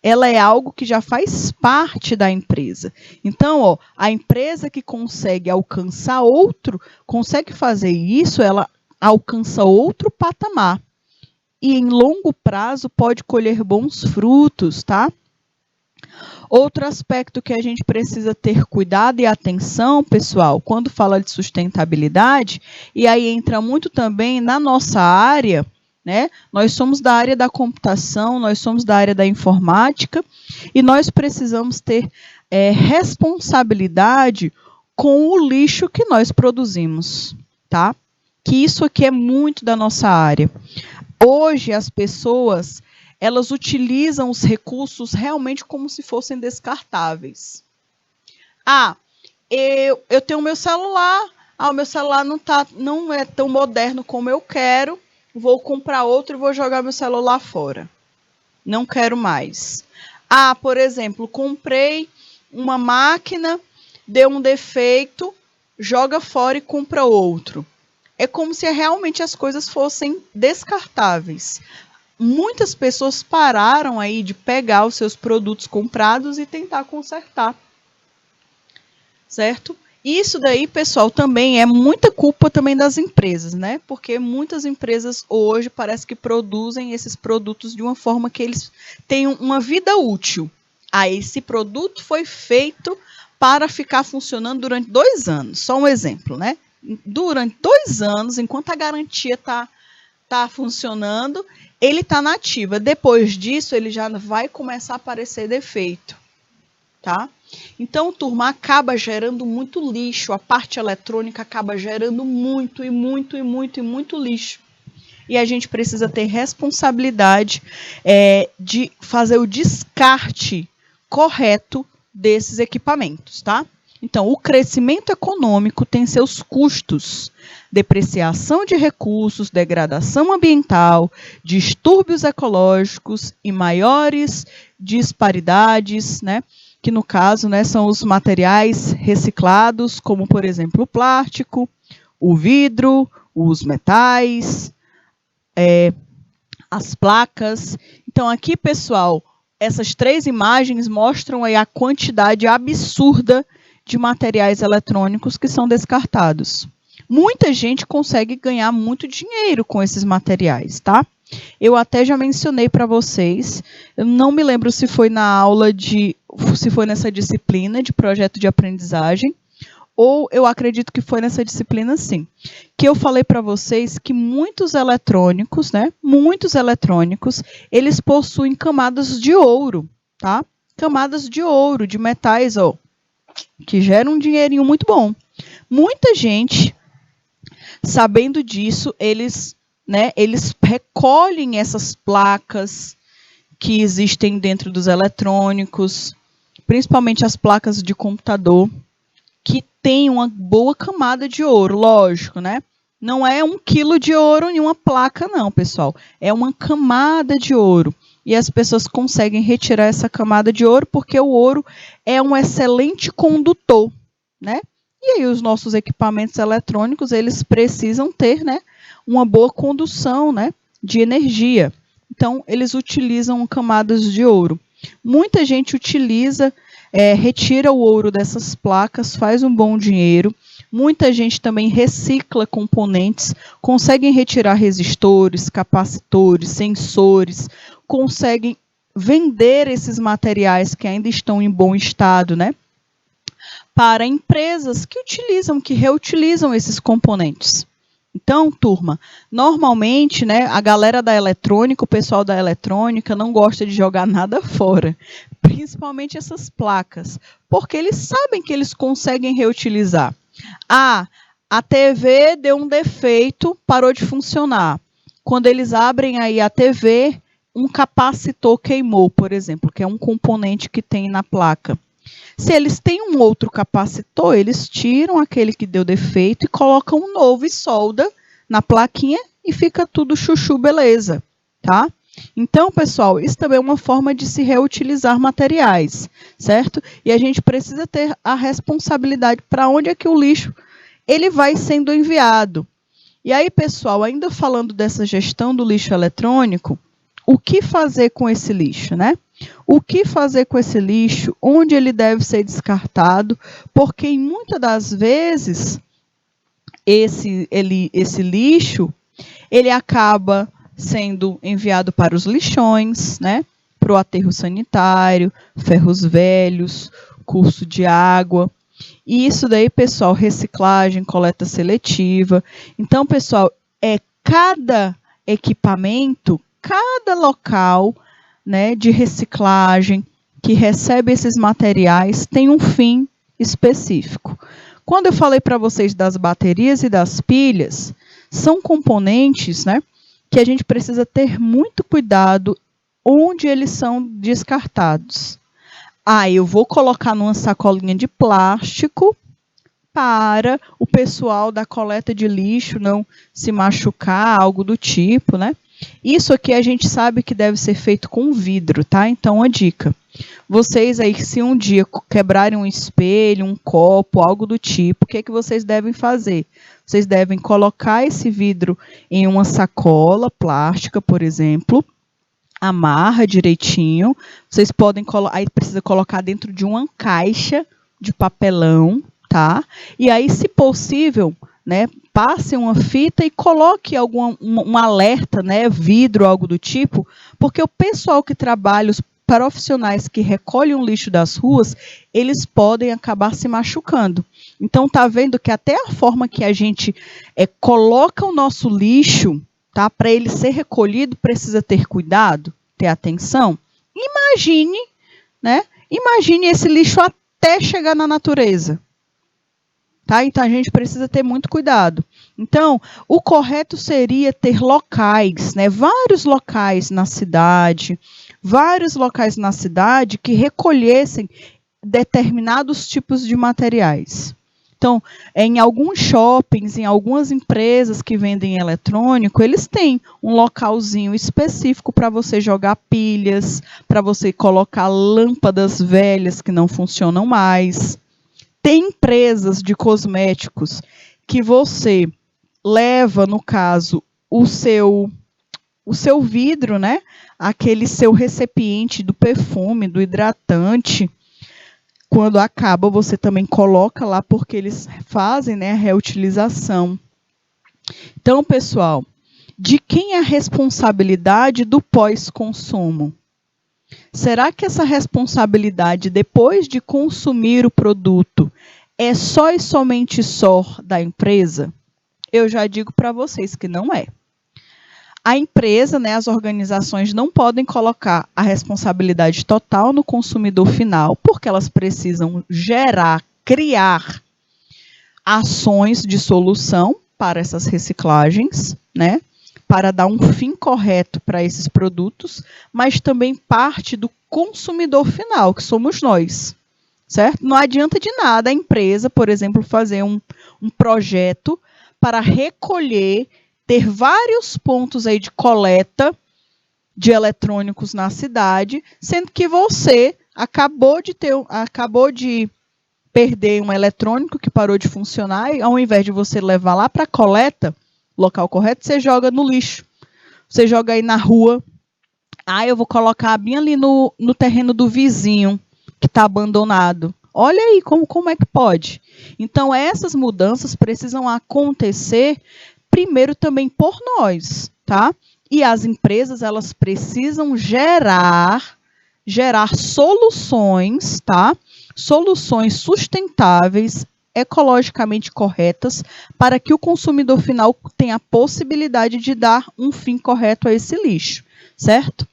Ela é algo que já faz parte da empresa. Então, ó, a empresa que consegue alcançar outro, consegue fazer isso, ela alcança outro patamar. E em longo prazo pode colher bons frutos, tá? Outro aspecto que a gente precisa ter cuidado e atenção, pessoal, quando fala de sustentabilidade, e aí entra muito também na nossa área, né? Nós somos da área da computação, nós somos da área da informática, e nós precisamos ter responsabilidade com o lixo que nós produzimos, tá? Que isso aqui é muito da nossa área. Hoje as pessoas, elas utilizam os recursos realmente como se fossem descartáveis. Eu tenho meu celular, o meu celular não é tão moderno como eu quero, vou comprar outro e vou jogar meu celular fora. Não quero mais. Por exemplo, comprei uma máquina, deu um defeito, joga fora e compra outro. É como se realmente as coisas fossem descartáveis. Muitas pessoas pararam aí de pegar os seus produtos comprados e tentar consertar. Certo? Isso daí, pessoal, também é muita culpa também das empresas, né? Porque muitas empresas hoje parece que produzem esses produtos de uma forma que eles tenham uma vida útil. Esse produto foi feito para ficar funcionando durante 2 anos. Só um exemplo, né? Durante 2 anos, enquanto a garantia está funcionando, ele está na ativa. Depois disso, ele já vai começar a aparecer defeito. Tá? Então, turma, acaba gerando muito lixo. A parte eletrônica acaba gerando muito lixo. E a gente precisa ter responsabilidade de fazer o descarte correto desses equipamentos, tá? Então, o crescimento econômico tem seus custos. Depreciação de recursos, degradação ambiental, distúrbios ecológicos e maiores disparidades, né? Que no caso, né, são os materiais reciclados, como por exemplo o plástico, o vidro, os metais, as placas. Então aqui, pessoal, essas 3 imagens mostram aí a quantidade absurda de materiais eletrônicos que são descartados. Muita gente consegue ganhar muito dinheiro com esses materiais, tá? Eu até já mencionei para vocês, eu não me lembro se foi se foi nessa disciplina de projeto de aprendizagem, ou eu acredito que foi nessa disciplina sim, que eu falei para vocês que muitos eletrônicos, né, eles possuem camadas de ouro, tá? Camadas de ouro, de metais, que geram um dinheirinho muito bom. Muita gente, sabendo disso, eles recolhem essas placas que existem dentro dos eletrônicos, principalmente as placas de computador, que tem uma boa camada de ouro, lógico, né? Não é 1 quilo de ouro em uma placa, não, pessoal. É uma camada de ouro. E as pessoas conseguem retirar essa camada de ouro porque o ouro é um excelente condutor, né? E aí os nossos equipamentos eletrônicos, eles precisam ter, né, uma boa condução, né, de energia. Então, eles utilizam camadas de ouro. Muita gente utiliza, retira o ouro dessas placas, faz um bom dinheiro. Muita gente também recicla componentes, conseguem retirar resistores, capacitores, sensores, conseguem vender esses materiais que ainda estão em bom estado, né, para empresas que reutilizam esses componentes. Então, turma, normalmente, né, a galera da eletrônica, o pessoal da eletrônica não gosta de jogar nada fora, principalmente essas placas, porque eles sabem que eles conseguem reutilizar. A TV deu um defeito, parou de funcionar. Quando eles abrem aí a TV, um capacitor queimou, por exemplo, que é um componente que tem na placa. Se eles têm um outro capacitor, eles tiram aquele que deu defeito e colocam um novo e solda na plaquinha e fica tudo chuchu, beleza, tá? Então, pessoal, isso também é uma forma de se reutilizar materiais, certo? E a gente precisa ter a responsabilidade para onde é que o lixo ele vai sendo enviado. E aí, pessoal, ainda falando dessa gestão do lixo eletrônico, o que fazer com esse lixo, né? O que fazer com esse lixo? Onde ele deve ser descartado? Porque em muitas das vezes esse lixo ele acaba sendo enviado para os lixões, né? Para o aterro sanitário, ferros velhos, curso de água. E isso daí, pessoal, reciclagem, coleta seletiva. Então, pessoal, cada equipamento, cada local, né, de reciclagem que recebe esses materiais tem um fim específico. Quando eu falei para vocês das baterias e das pilhas, são componentes, né, que a gente precisa ter muito cuidado onde eles são descartados. Eu vou colocar numa sacolinha de plástico para o pessoal da coleta de lixo não se machucar, algo do tipo, né? Isso aqui a gente sabe que deve ser feito com vidro, tá? Então, uma dica. Vocês aí, se um dia quebrarem um espelho, um copo, algo do tipo, o que é que vocês devem fazer? Vocês devem colocar esse vidro em uma sacola plástica, por exemplo, amarra direitinho. Vocês podem aí precisa colocar dentro de uma caixa de papelão, tá? E aí, se possível, né, passe uma fita e coloque um alerta, né, vidro, algo do tipo, porque o pessoal que trabalha, os profissionais que recolhem o lixo das ruas, eles podem acabar se machucando. Então, tá vendo que até a forma que a gente coloca o nosso lixo, tá, para ele ser recolhido, precisa ter cuidado, ter atenção. Imagine, né? Imagine esse lixo até chegar na natureza. Tá? Então, a gente precisa ter muito cuidado. Então, o correto seria ter locais, né? Vários locais na cidade que recolhessem determinados tipos de materiais. Então, em alguns shoppings, em algumas empresas que vendem eletrônico, eles têm um localzinho específico para você jogar pilhas, para você colocar lâmpadas velhas que não funcionam mais. Tem empresas de cosméticos que você leva, no caso, o seu vidro, né? Aquele seu recipiente do perfume, do hidratante. Quando acaba, você também coloca lá, porque eles fazem, né, a reutilização. Então, pessoal, de quem é a responsabilidade do pós-consumo? Será que essa responsabilidade, depois de consumir o produto, é só e somente da empresa? Eu já digo para vocês que não é. A empresa, né, as organizações não podem colocar a responsabilidade total no consumidor final, porque elas precisam criar ações de solução para essas reciclagens, né, para dar um fim correto para esses produtos, mas também parte do consumidor final, que somos nós, certo? Não adianta de nada a empresa, por exemplo, fazer um projeto para recolher, ter vários pontos aí de coleta de eletrônicos na cidade, sendo que você acabou de perder um eletrônico que parou de funcionar e ao invés de você levar lá para a coleta, local correto, você joga no lixo. Você joga aí na rua. Eu vou colocar bem ali no terreno do vizinho, que está abandonado. Olha aí como é que pode. Então, essas mudanças precisam acontecer primeiro também por nós, tá? E as empresas, elas precisam gerar soluções, tá? Soluções sustentáveis, ecologicamente corretas, para que o consumidor final tenha a possibilidade de dar um fim correto a esse lixo, certo?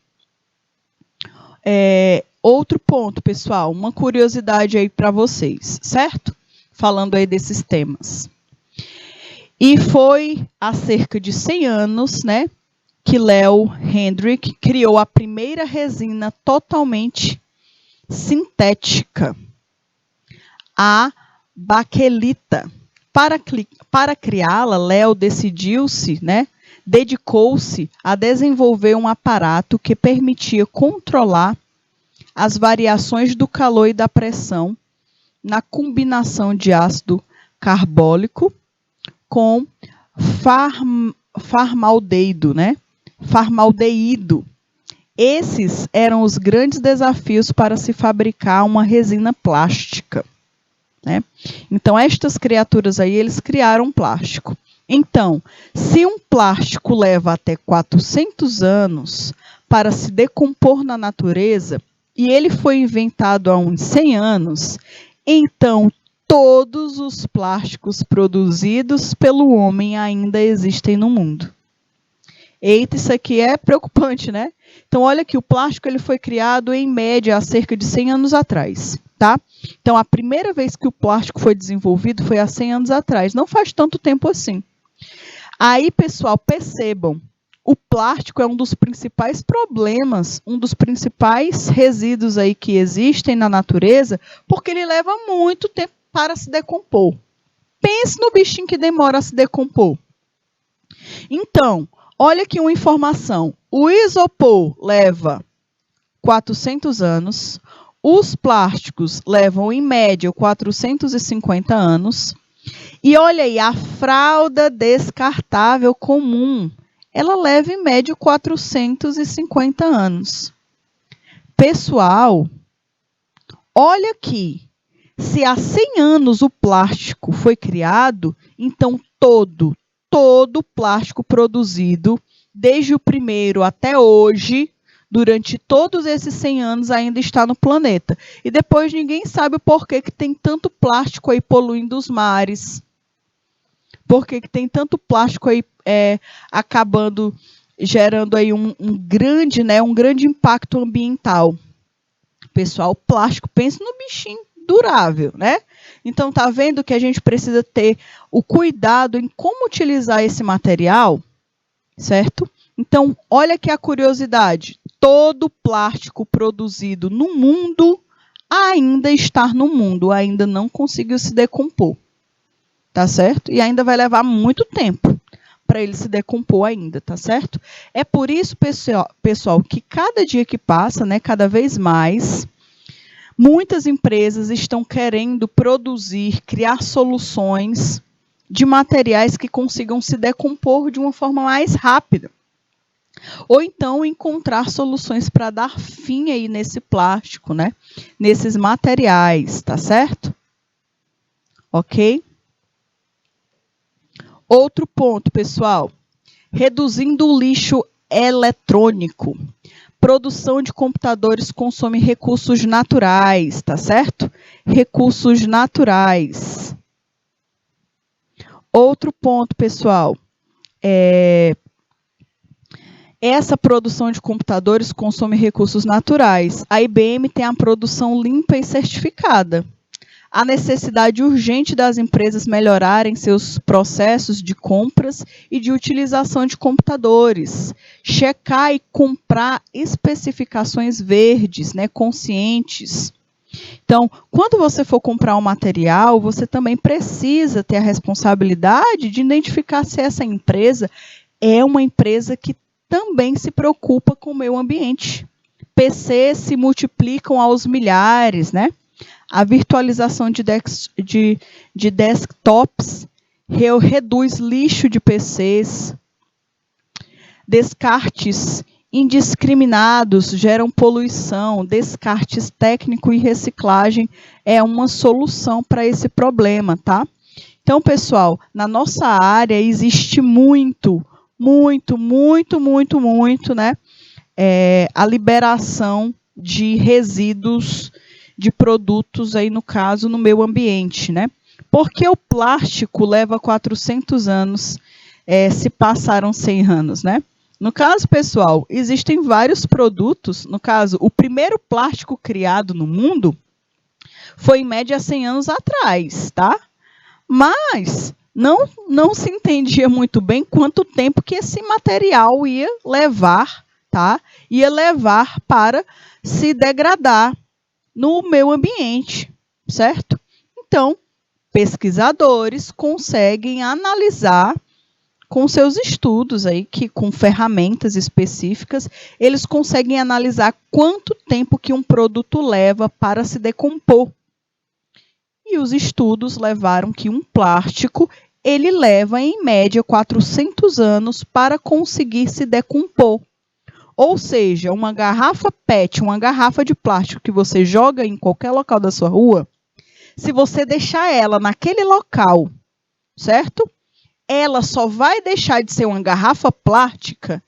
Outro ponto, pessoal, uma curiosidade aí para vocês, certo? Falando aí desses temas. E foi há cerca de 100 anos, né, que Leo Hendrick criou a primeira resina totalmente sintética, a baquelita. Para criá-la, Leo decidiu-se, né, dedicou-se a desenvolver um aparato que permitia controlar as variações do calor e da pressão na combinação de ácido carbólico com formaldeído, né? Formaldeído. Esses eram os grandes desafios para se fabricar uma resina plástica, né? Então, estas criaturas aí, eles criaram plástico. Então, se um plástico leva até 400 anos para se decompor na natureza, e ele foi inventado há uns 100 anos, então todos os plásticos produzidos pelo homem ainda existem no mundo. Eita, isso aqui é preocupante, né? Então, olha que o plástico ele foi criado, em média, há cerca de 100 anos atrás, tá? Então, a primeira vez que o plástico foi desenvolvido foi há 100 anos atrás. Não faz tanto tempo assim. Aí, pessoal, percebam, o plástico é um dos principais problemas, um dos principais resíduos aí que existem na natureza, porque ele leva muito tempo para se decompor. Pense no bichinho que demora a se decompor. Então, olha aqui uma informação. O isopor leva 400 anos, os plásticos levam, em média, 450 anos. E olha aí, a fralda descartável comum, ela leva, em média, 450 anos. Pessoal, olha aqui. Se há 100 anos o plástico foi criado, então todo plástico produzido, desde o primeiro até hoje, durante todos esses 100 anos, ainda está no planeta. E depois ninguém sabe o porquê que tem tanto plástico aí poluindo os mares. Por que tem tanto plástico aí acabando, gerando aí um grande impacto ambiental. Pessoal, plástico, pensa no bichinho durável, né? Então, tá vendo que a gente precisa ter o cuidado em como utilizar esse material, certo? Então, olha aqui a curiosidade. Todo plástico produzido no mundo ainda está no mundo, ainda não conseguiu se decompor. Tá certo? E ainda vai levar muito tempo para ele se decompor ainda, tá certo? É por isso, pessoal, que cada dia que passa, né, cada vez mais, muitas empresas estão querendo produzir, criar soluções de materiais que consigam se decompor de uma forma mais rápida. Ou então encontrar soluções para dar fim aí nesse plástico, né? Nesses materiais, tá certo? Ok? Outro ponto, pessoal. Reduzindo o lixo eletrônico. Produção de computadores consome recursos naturais, tá certo? Recursos naturais. Outro ponto, pessoal. Essa produção de computadores consome recursos naturais. A IBM tem a produção limpa e certificada. A necessidade urgente das empresas melhorarem seus processos de compras e de utilização de computadores. Checar e comprar especificações verdes, né, conscientes. Então, quando você for comprar um material, você também precisa ter a responsabilidade de identificar se essa empresa é uma empresa que também se preocupa com o meio ambiente. PCs se multiplicam aos milhares, né? A virtualização de desktops reduz lixo de PCs. Descartes indiscriminados geram poluição. Descartes técnico e reciclagem é uma solução para esse problema, tá? Então, pessoal, na nossa área existe muito, né? A liberação de resíduos de produtos, aí no caso, no meio ambiente, né? Porque o plástico leva 400 anos, se passaram 100 anos, né? No caso, pessoal, existem vários produtos. No caso, o primeiro plástico criado no mundo foi, em média, 100 anos atrás, tá? Mas não se entendia muito bem quanto tempo que esse material ia levar, tá? Ia levar para se degradar no meio ambiente, certo? Então, pesquisadores conseguem analisar com seus estudos aí, que com ferramentas específicas, eles conseguem analisar quanto tempo que um produto leva para se decompor. E os estudos levaram que um plástico, ele leva em média 400 anos para conseguir se decompor. Ou seja, uma garrafa PET, uma garrafa de plástico que você joga em qualquer local da sua rua, se você deixar ela naquele local, certo? Ela só vai deixar de ser uma garrafa plástica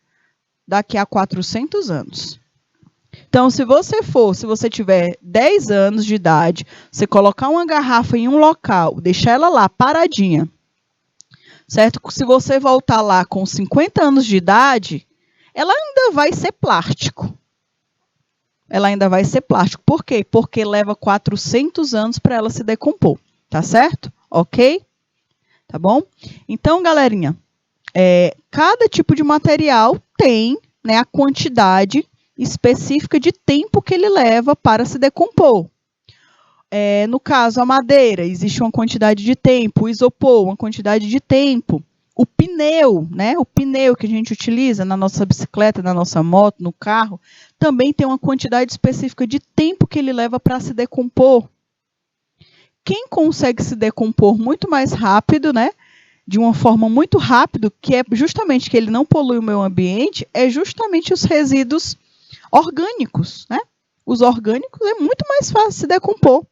daqui a 400 anos. Então, se você tiver 10 anos de idade, você colocar uma garrafa em um local, deixar ela lá paradinha, certo? Se você voltar lá com 50 anos de idade, ela ainda vai ser plástico. Ela ainda vai ser plástico. Por quê? Porque leva 400 anos para ela se decompor. Tá certo? Ok? Tá bom? Então, galerinha, cada tipo de material tem, né, a quantidade específica de tempo que ele leva para se decompor. No caso, a madeira, existe uma quantidade de tempo. O isopor, uma quantidade de tempo. O pneu, né? O pneu que a gente utiliza na nossa bicicleta, na nossa moto, no carro, também tem uma quantidade específica de tempo que ele leva para se decompor. Quem consegue se decompor muito mais rápido, né? De uma forma muito rápida, que é justamente que ele não polui o meio ambiente, é justamente os resíduos orgânicos, né? Os orgânicos é muito mais fácil se decompor.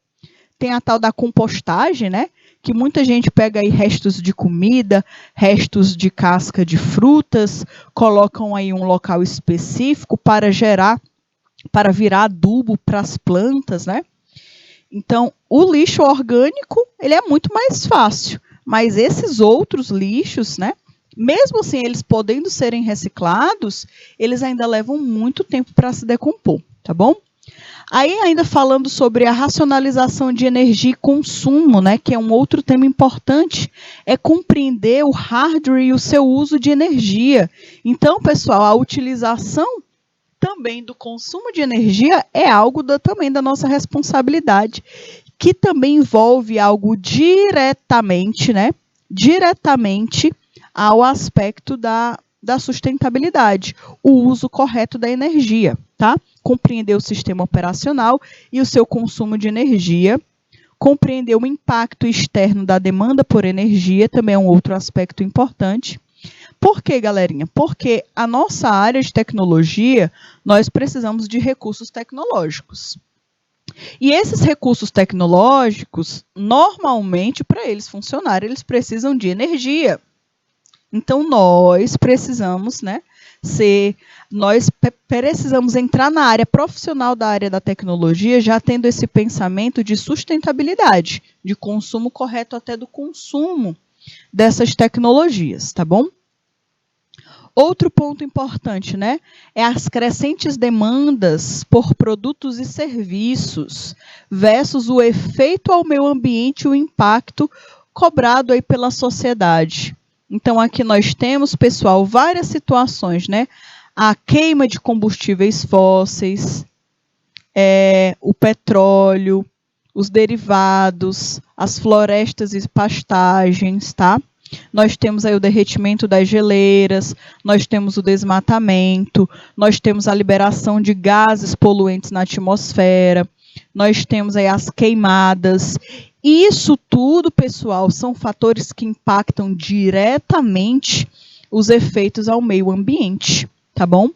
Tem a tal da compostagem, né? Que muita gente pega aí restos de comida, restos de casca de frutas, colocam aí um local específico para virar adubo para as plantas, né? Então, o lixo orgânico, ele é muito mais fácil, mas esses outros lixos, né? Mesmo assim, eles podendo serem reciclados, eles ainda levam muito tempo para se decompor, tá bom? Aí, ainda falando sobre a racionalização de energia e consumo, né, que é um outro tema importante, é compreender o hardware e o seu uso de energia. Então, pessoal, a utilização também do consumo de energia é algo também da nossa responsabilidade, que também envolve algo diretamente, né, diretamente ao aspecto da sustentabilidade, o uso correto da energia, tá? Compreender o sistema operacional e o seu consumo de energia, compreender o impacto externo da demanda por energia, também é um outro aspecto importante. Por quê, galerinha? Porque a nossa área de tecnologia, nós precisamos de recursos tecnológicos. E esses recursos tecnológicos, normalmente, para eles funcionarem, eles precisam de energia. Então, nós precisamos, né, precisamos entrar na área profissional da área da tecnologia, já tendo esse pensamento de sustentabilidade, de consumo correto até do consumo dessas tecnologias, tá bom? Outro ponto importante, né, é as crescentes demandas por produtos e serviços versus o efeito ao meio ambiente e o impacto cobrado aí pela sociedade. Então, aqui nós temos, pessoal, várias situações, né? A queima de combustíveis fósseis, o petróleo, os derivados, as florestas e pastagens, tá? Nós temos aí o derretimento das geleiras, nós temos o desmatamento, nós temos a liberação de gases poluentes na atmosfera, nós temos aí as queimadas. Isso tudo, pessoal, são fatores que impactam diretamente os efeitos ao meio ambiente, tá bom?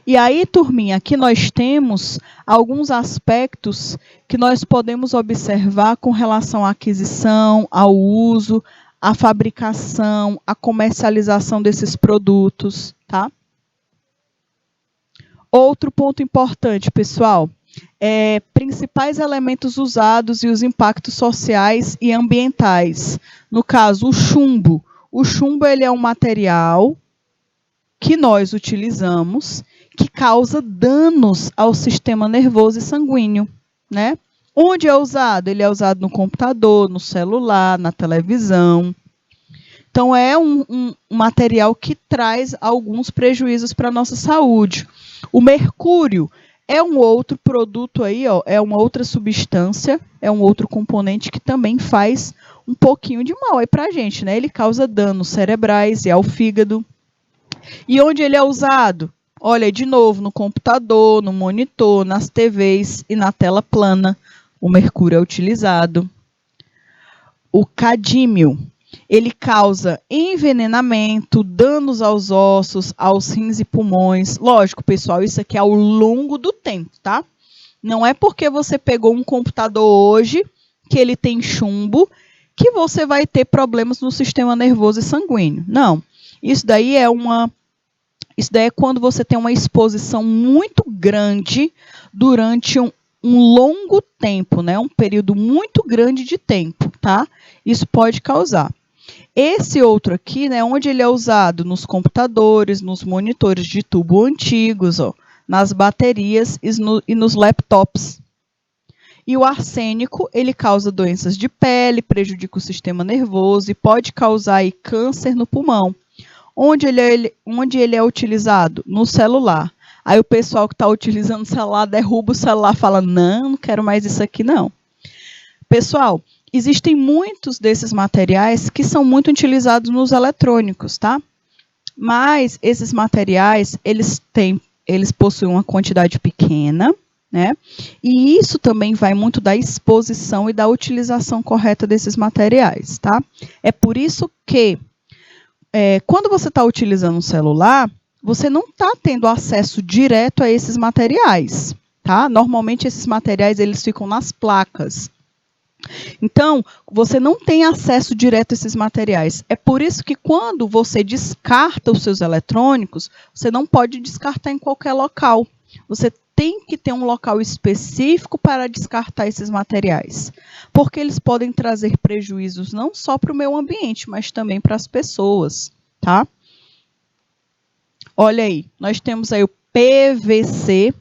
E aí, turminha, aqui nós temos alguns aspectos que nós podemos observar com relação à aquisição, ao uso, à fabricação, à comercialização desses produtos, tá? Outro ponto importante, pessoal, principais elementos usados e os impactos sociais e ambientais. No caso, o chumbo. O chumbo ele é um material que nós utilizamos que causa danos ao sistema nervoso e sanguíneo, né? Onde é usado? Ele é usado no computador, no celular, na televisão. Então, é um material que traz alguns prejuízos para a nossa saúde. O mercúrio É um outro produto aí, ó, é uma outra substância, é um outro componente que também faz um pouquinho de mal aí pra gente, né? Ele causa danos cerebrais e ao fígado. E onde ele é usado? Olha, de novo, no computador, no monitor, nas TVs e na tela plana, o mercúrio é utilizado. O cadímio, ele causa envenenamento, danos aos ossos, aos rins e pulmões. Lógico, pessoal, isso aqui é ao longo do tempo, tá? Não é porque você pegou um computador hoje que ele tem chumbo que você vai ter problemas no sistema nervoso e sanguíneo. Não. Isso daí é quando você tem uma exposição muito grande durante um longo tempo, né? Um período muito grande de tempo, tá? Isso pode causar. Esse outro aqui, né, onde ele é usado nos computadores, nos monitores de tubo antigos, ó, nas baterias e nos laptops. E o arsênico, ele causa doenças de pele, prejudica o sistema nervoso e pode causar aí, câncer no pulmão. Onde ele é utilizado? No celular. Aí o pessoal que está utilizando o celular derruba o celular e fala, não quero mais isso aqui não. Pessoal, existem muitos desses materiais que são muito utilizados nos eletrônicos, tá? Mas esses materiais, eles possuem uma quantidade pequena, né? E isso também vai muito da exposição e da utilização correta desses materiais, tá? É por isso que quando você está utilizando um celular, você não está tendo acesso direto a esses materiais, tá? Normalmente esses materiais eles ficam nas placas. Então, você não tem acesso direto a esses materiais. É por isso que quando você descarta os seus eletrônicos, você não pode descartar em qualquer local. Você tem que ter um local específico para descartar esses materiais, porque eles podem trazer prejuízos não só para o meio ambiente, mas também para as pessoas, tá? Olha aí, nós temos aí o PVC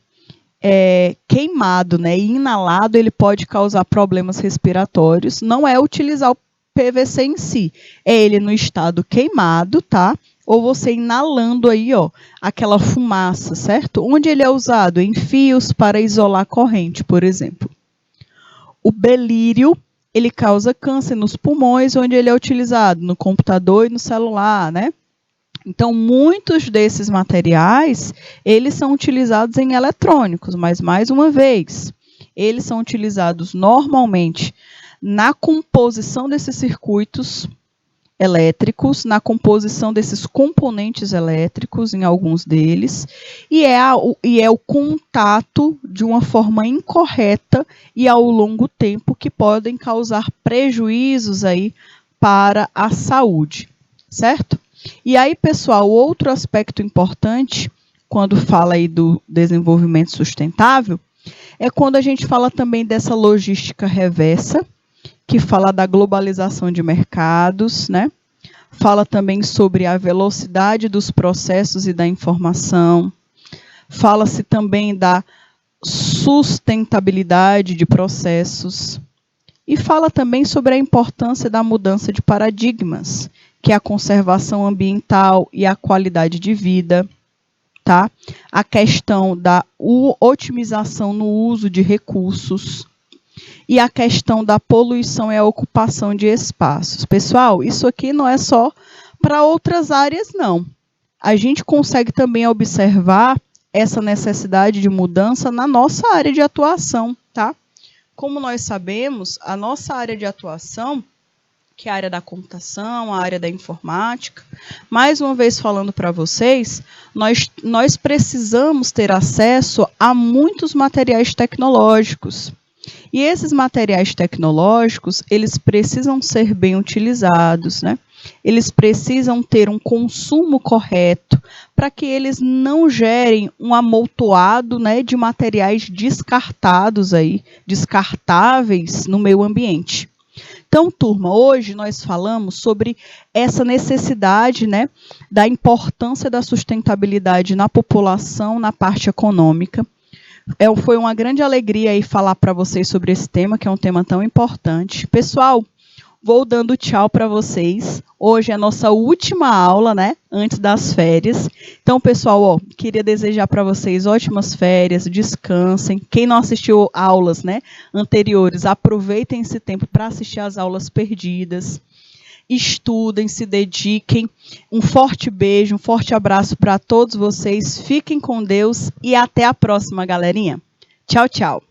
queimado, né, e inalado, ele pode causar problemas respiratórios. Não é utilizar o PVC em si, é ele no estado queimado, tá? Ou você inalando aí, ó, aquela fumaça, certo? Onde ele é usado? Em fios para isolar corrente, por exemplo. O belírio, ele causa câncer nos pulmões, onde ele é utilizado no computador e no celular, né? Então, muitos desses materiais, eles são utilizados em eletrônicos, mas, mais uma vez, eles são utilizados normalmente na composição desses circuitos elétricos, na composição desses componentes elétricos, em alguns deles, e é o contato de uma forma incorreta e ao longo tempo que podem causar prejuízos aí para a saúde, certo? E aí, pessoal, outro aspecto importante, quando fala aí do desenvolvimento sustentável, é quando a gente fala também dessa logística reversa, que fala da globalização de mercados, né? Fala também sobre a velocidade dos processos e da informação. Fala-se também da sustentabilidade de processos. E fala também sobre a importância da mudança de paradigmas, que é a conservação ambiental e a qualidade de vida, tá? A questão da otimização no uso de recursos e a questão da poluição e a ocupação de espaços. Pessoal, isso aqui não é só para outras áreas, não. A gente consegue também observar essa necessidade de mudança na nossa área de atuação, tá? Como nós sabemos, a nossa área de atuação, que é a área da computação, a área da informática, mais uma vez falando para vocês, nós precisamos ter acesso a muitos materiais tecnológicos. E esses materiais tecnológicos, eles precisam ser bem utilizados, né? Eles precisam ter um consumo correto para que eles não gerem um amontoado, né, de materiais descartados aí, descartáveis no meio ambiente. Então, turma, hoje nós falamos sobre essa necessidade, né, da importância da sustentabilidade na população, na parte econômica. Foi uma grande alegria aí falar para vocês sobre esse tema, que é um tema tão importante. Pessoal, vou dando tchau para vocês. Hoje é a nossa última aula, né? Antes das férias. Então, pessoal, queria desejar para vocês ótimas férias, descansem. Quem não assistiu aulas, né, anteriores, aproveitem esse tempo para assistir as aulas perdidas. Estudem, se dediquem. Um forte beijo, um forte abraço para todos vocês. Fiquem com Deus e até a próxima, galerinha. Tchau, tchau.